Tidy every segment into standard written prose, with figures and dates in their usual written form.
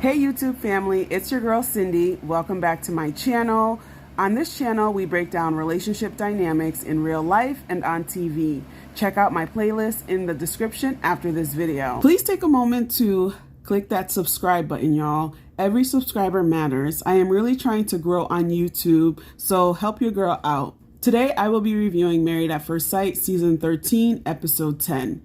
Hey YouTube family, it's your girl Cindy. Welcome back to my channel. On this channel, we break down relationship dynamics in real life and on TV. Check out my playlist in the description after this video. Please take a moment to click that subscribe button, y'all. Every subscriber matters. I am really trying to grow on YouTube, so help your girl out. Today, I will be reviewing Married at First Sight, Season 13, Episode 10.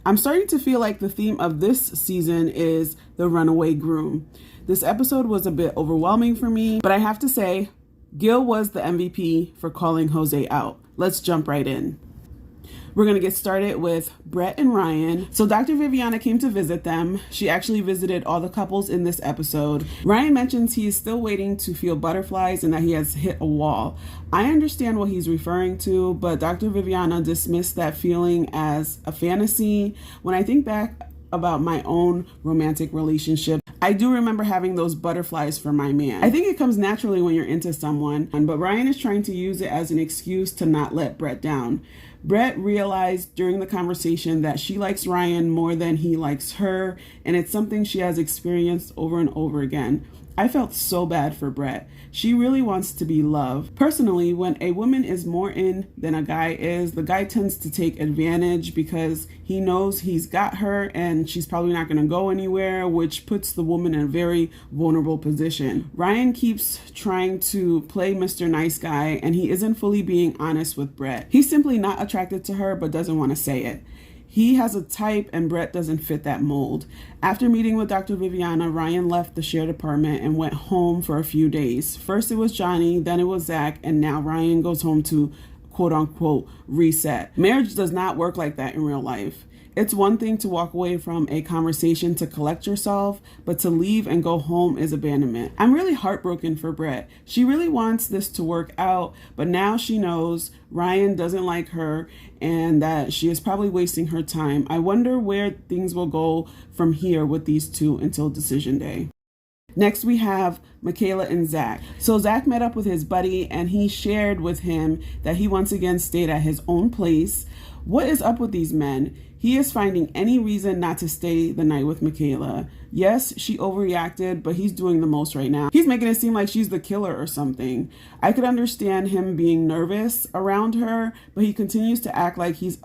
I'm starting to feel like the theme of this season is the runaway groom. This episode was a bit overwhelming for me, but I have to say, Gil was the MVP for calling Jose out. Let's jump right in. We're going to get started with Brett and Ryan. So Dr. Viviana came to visit them. She actually visited all the couples in this episode. Ryan mentions he is still waiting to feel butterflies and that he has hit a wall. I understand what he's referring to, but Dr. Viviana dismissed that feeling as a fantasy. When I think back about my own romantic relationship, I do remember having those butterflies for my man. I think it comes naturally when you're into someone, but Ryan is trying to use it as an excuse to not let Brett down. Brett realized during the conversation that she likes Ryan more than he likes her, and it's something she has experienced over and over again. I felt so bad for Brett. She really wants to be loved. Personally, when a woman is more in than a guy is, the guy tends to take advantage because he knows he's got her and she's probably not going to go anywhere, which puts the woman in a very vulnerable position. Ryan keeps trying to play Mr. Nice Guy, and he isn't fully being honest with Brett. He's simply not attracted to her but doesn't want to say it. He has a type and Brett doesn't fit that mold. After meeting with Dr. Viviana, Ryan left the shared apartment and went home for a few days. First it was Johnny, then it was Zach, and now Ryan goes home to quote unquote reset. Marriage does not work like that in real life. It's one thing to walk away from a conversation to collect yourself, but to leave and go home is abandonment. I'm really heartbroken for Brett. She really wants this to work out, but now she knows Ryan doesn't like her and that she is probably wasting her time. I wonder where things will go from here with these two until decision day. Next, we have Michaela and Zach. So Zach met up with his buddy and he shared with him that he once again stayed at his own place. What is up with these men? He is finding any reason not to stay the night with Michaela. Yes, she overreacted, but he's doing the most right now. He's making it seem like she's the killer or something. I could understand him being nervous around her, but he continues to act like he's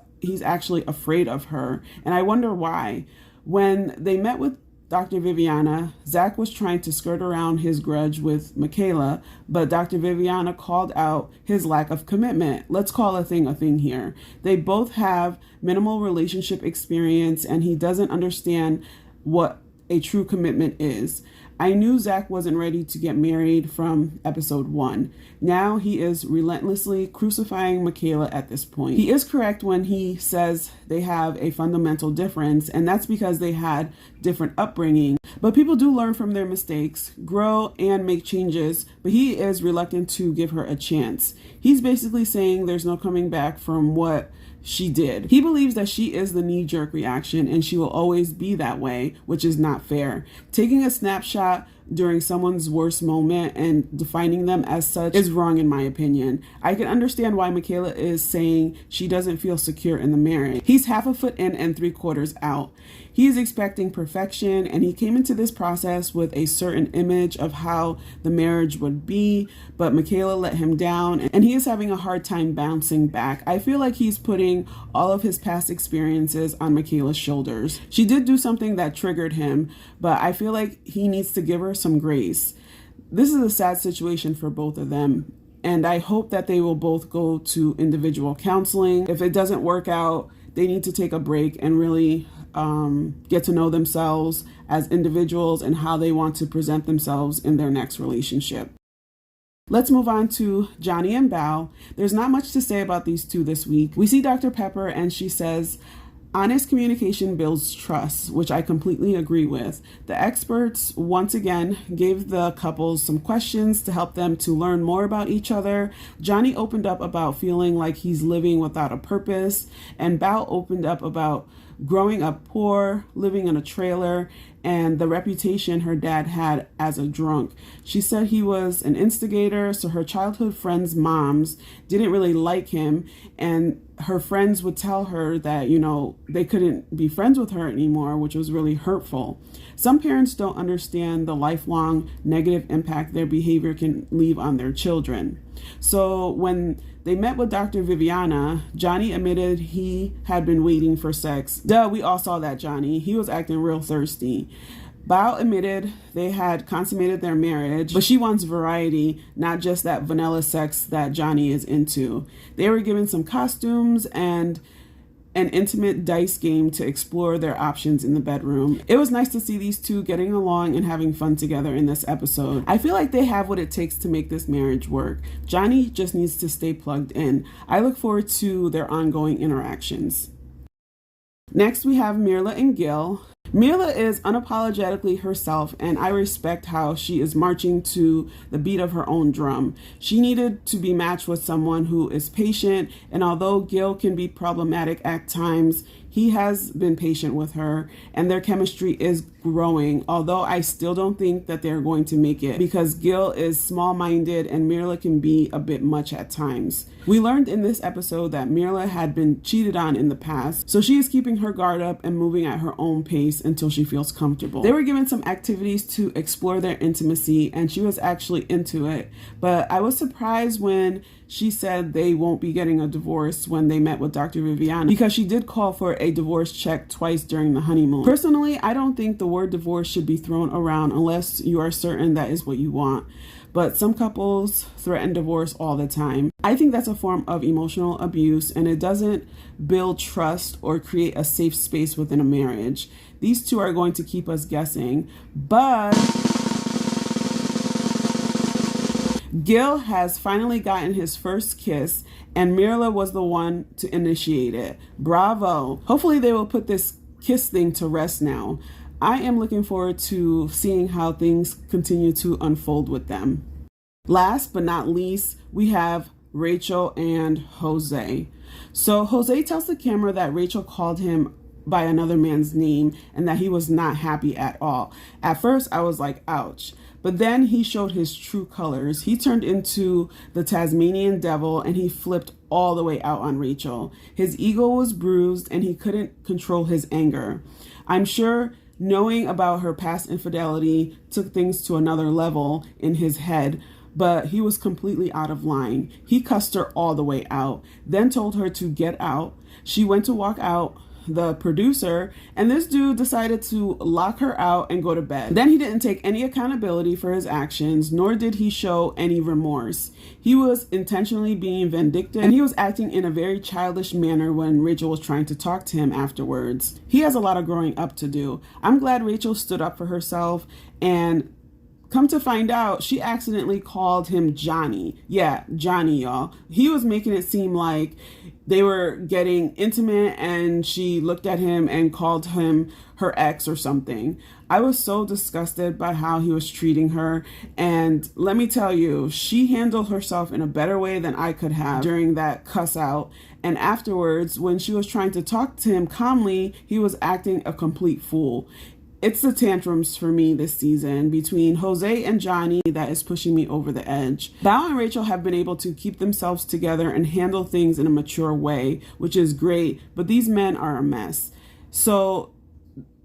actually afraid of her. And I wonder why. When they met with Dr. Viviana, Zach was trying to skirt around his grudge with Michaela, but Dr. Viviana called out his lack of commitment. Let's call a thing here. They both have minimal relationship experience and he doesn't understand what a true commitment is. I knew Zach wasn't ready to get married from episode 1. Now he is relentlessly crucifying Michaela at this point. He is correct when he says they have a fundamental difference, and that's because they had different upbringing. But people do learn from their mistakes, grow, and make changes, but he is reluctant to give her a chance. He's basically saying there's no coming back from what she did. He believes that she is the knee-jerk reaction and she will always be that way, which is not fair. Taking a snapshot during someone's worst moment and defining them as such is wrong in my opinion. I can understand why Michaela is saying she doesn't feel secure in the marriage. He's half a foot in and 3/4 out. He is expecting perfection and he came into this process with a certain image of how the marriage would be, but Michaela let him down and he is having a hard time bouncing back. I feel like he's putting all of his past experiences on Michaela's shoulders. She did do something that triggered him, but I feel like he needs to give her some grace. This is a sad situation for both of them, and I hope that they will both go to individual counseling. If it doesn't work out, they need to take a break and really get to know themselves as individuals and how they want to present themselves in their next relationship. Let's move on to Johnny and Bao. There's not much to say about these two this week. We see Dr. Pepper and she says, honest communication builds trust, which I completely agree with. The experts once again gave the couples some questions to help them to learn more about each other. Johnny opened up about feeling like he's living without a purpose, and Bao opened up about growing up poor, living in a trailer, and the reputation her dad had as a drunk. She said he was an instigator, so her childhood friends' moms didn't really like him, and her friends would tell her that, they couldn't be friends with her anymore, which was really hurtful. Some parents don't understand the lifelong negative impact their behavior can leave on their children. So when they met with Dr. Viviana, Johnny admitted he had been waiting for sex. Duh, we all saw that Johnny. He was acting real thirsty. Bao admitted they had consummated their marriage, but she wants variety, not just that vanilla sex that Johnny is into. They were given some costumes and an intimate dice game to explore their options in the bedroom. It was nice to see these two getting along and having fun together in this episode. I feel like they have what it takes to make this marriage work. Johnny just needs to stay plugged in. I look forward to their ongoing interactions. Next, we have Mirla and Gil. Mirla is unapologetically herself, and I respect how she is marching to the beat of her own drum. She needed to be matched with someone who is patient, and although Gil can be problematic at times, he has been patient with her, and their chemistry is growing, although I still don't think that they're going to make it because Gil is small-minded and Mirla can be a bit much at times. We learned in this episode that Mirla had been cheated on in the past, so she is keeping her guard up and moving at her own pace until she feels comfortable. They were given some activities to explore their intimacy, and she was actually into it, but I was surprised when she said they won't be getting a divorce when they met with Dr. Viviana, because she did call for a divorce check twice during the honeymoon. Personally, I don't think the word divorce should be thrown around unless you are certain that is what you want. But some couples threaten divorce all the time. I think that's a form of emotional abuse, and it doesn't build trust or create a safe space within a marriage. These two are going to keep us guessing, but Gil has finally gotten his first kiss, and Mirla was the one to initiate it. Bravo. Hopefully they will put this kiss thing to rest now. I am looking forward to seeing how things continue to unfold with them. Last but not least, we have Rachel and Jose. So Jose tells the camera that Rachel called him by another man's name and that he was not happy at all. At first, I was like, ouch. But then he showed his true colors. He turned into the Tasmanian devil and he flipped all the way out on Rachel. His ego was bruised and he couldn't control his anger. I'm sure knowing about her past infidelity took things to another level in his head, but he was completely out of line. He cussed her all the way out, then told her to get out. She went to walk out the producer, and this dude decided to lock her out and go to bed. Then he didn't take any accountability for his actions, nor did he show any remorse. He was intentionally being vindictive, and he was acting in a very childish manner when Rachel was trying to talk to him afterwards. He has a lot of growing up to do. I'm glad Rachel stood up for herself, and come to find out, she accidentally called him Johnny. Yeah, Johnny, y'all. He was making it seem like they were getting intimate and she looked at him and called him her ex or something. I was so disgusted by how he was treating her. And let me tell you, she handled herself in a better way than I could have during that cuss out. And afterwards, when she was trying to talk to him calmly, he was acting a complete fool. It's the tantrums for me this season between Jose and Johnny that is pushing me over the edge. Bao and Rachel have been able to keep themselves together and handle things in a mature way, which is great, but these men are a mess. So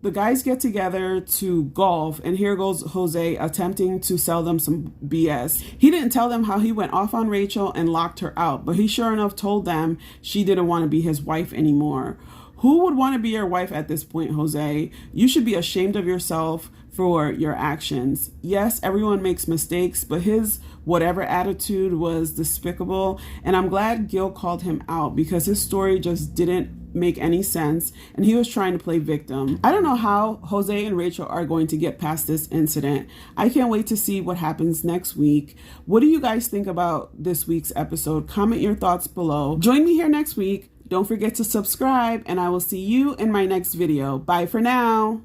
the guys get together to golf, and here goes Jose attempting to sell them some BS. He didn't tell them how he went off on Rachel and locked her out, but he sure enough told them she didn't want to be his wife anymore. Who would want to be your wife at this point, Jose? You should be ashamed of yourself for your actions. Yes, everyone makes mistakes, but his whatever attitude was despicable, and I'm glad Gil called him out because his story just didn't make any sense, and he was trying to play victim. I don't know how Jose and Rachel are going to get past this incident. I can't wait to see what happens next week. What do you guys think about this week's episode? Comment your thoughts below. Join me here next week. Don't forget to subscribe, and I will see you in my next video. Bye for now.